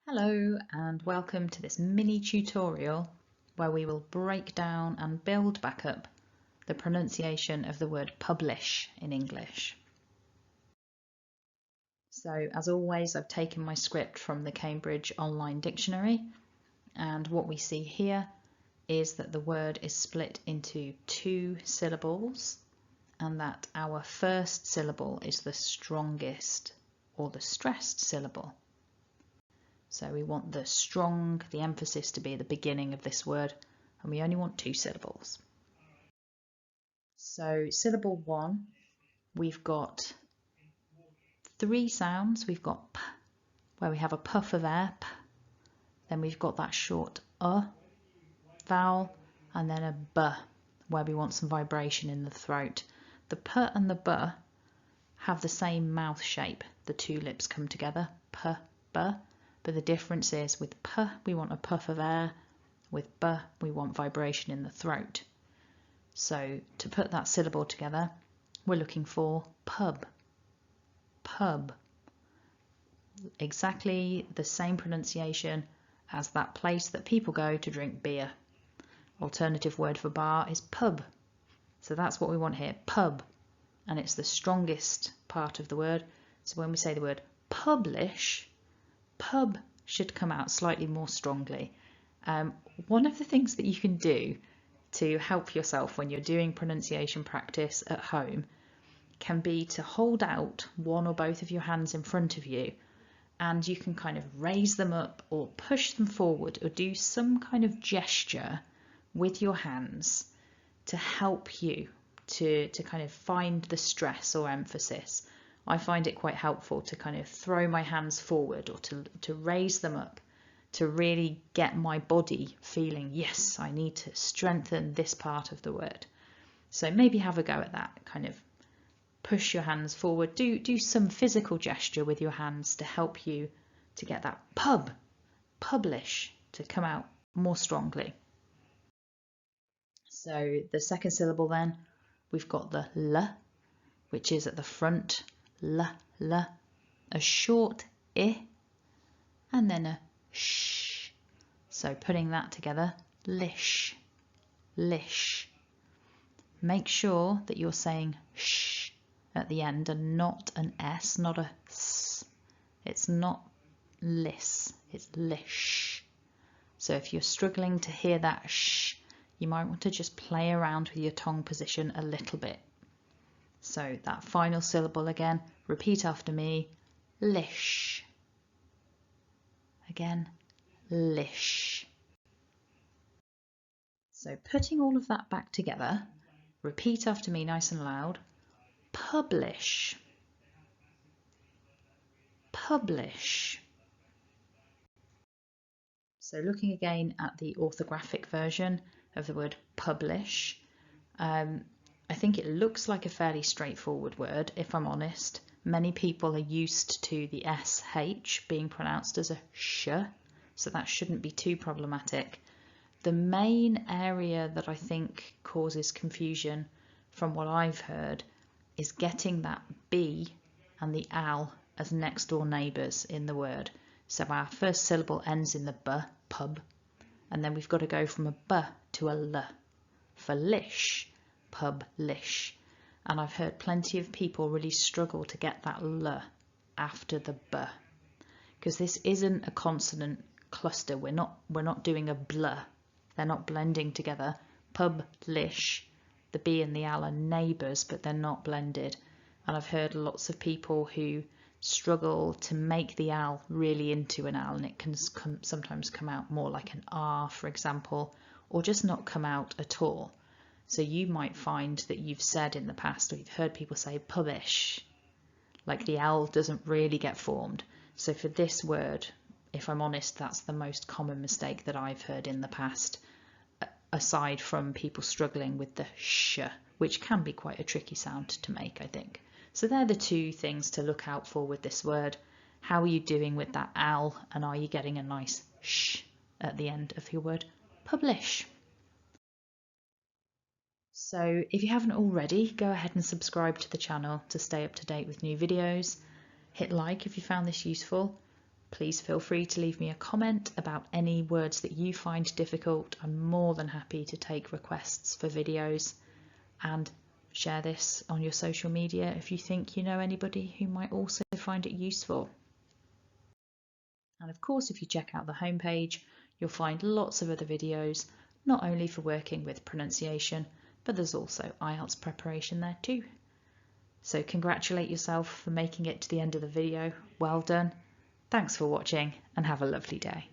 Hello and welcome to this mini tutorial where we will break down and build back up the pronunciation of the word publish in English. So as always, I've taken my script from the Cambridge Online Dictionary, and what we see here is that the word is split into two syllables and that our first syllable is the strongest or the stressed syllable. So we want the emphasis to be at the beginning of this word, and we only want two syllables. So syllable one, we've got three sounds. We've got p, where we have a puff of air, p. Then we've got that short vowel, and then a b, where we want some vibration in the throat. The p and the b have the same mouth shape. The two lips come together, p, b. But the difference is with p, we want a puff of air. With b, we want vibration in the throat. So to put that syllable together, we're looking for pub. Pub. Exactly the same pronunciation as that place that people go to drink beer. Alternative word for bar is pub. So that's what we want here, pub. And it's the strongest part of the word. So when we say the word publish, pub should come out slightly more strongly. One of the things that you can do to help yourself when you're doing pronunciation practice at home can be to hold out one or both of your hands in front of you, and you can kind of raise them up or push them forward or do some kind of gesture with your hands to help you to kind of find the stress or emphasis. I find it quite helpful to kind of throw my hands forward or to raise them up to really get my body feeling, yes, I need to strengthen this part of the word. So maybe have a go at that, kind of push your hands forward, do some physical gesture with your hands to help you to get that publish to come out more strongly. So the second syllable then, we've got the l, which is at the front, l, a short I, and then a sh. So putting that together, lish, lish. Make sure that you're saying sh at the end and not an s, not a s. It's not lis, it's lish. So if you're struggling to hear that sh, you might want to just play around with your tongue position a little bit. So that final syllable again, repeat after me, lish. Again, lish. So putting all of that back together, repeat after me nice and loud, publish, publish. So looking again at the orthographic version of the word publish, I think it looks like a fairly straightforward word, if I'm honest. Many people are used to the SH being pronounced as a sh, so that shouldn't be too problematic. The main area that I think causes confusion from what I've heard is getting that B and the al as next door neighbours in the word. So our first syllable ends in the b, pub, and then we've got to go from a b to a l for lish, publish. And I've heard plenty of people really struggle to get that l after the b, because this isn't a consonant cluster. We're not doing a bl. They're not blending together. Publish, the b and the al are neighbours, but they're not blended. And I've heard lots of people who struggle to make the al really into an al, and it can sometimes come out more like an r, for example, or just not come out at all. So you might find that you've said in the past, or you've heard people say publish, like the L doesn't really get formed. So for this word, if I'm honest, that's the most common mistake that I've heard in the past, aside from people struggling with the sh, which can be quite a tricky sound to make, I think. So they're the two things to look out for with this word. How are you doing with that L, and are you getting a nice sh at the end of your word publish? So if you haven't already, go ahead and subscribe to the channel to stay up to date with new videos. Hit like if you found this useful. Please feel free to leave me a comment about any words that you find difficult. I'm more than happy to take requests for videos, and share this on your social media if you think you know anybody who might also find it useful. And of course, if you check out the homepage, you'll find lots of other videos, not only for working with pronunciation, but there's also IELTS preparation there too. So congratulate yourself for making it to the end of the video. Well done. Thanks for watching and have a lovely day.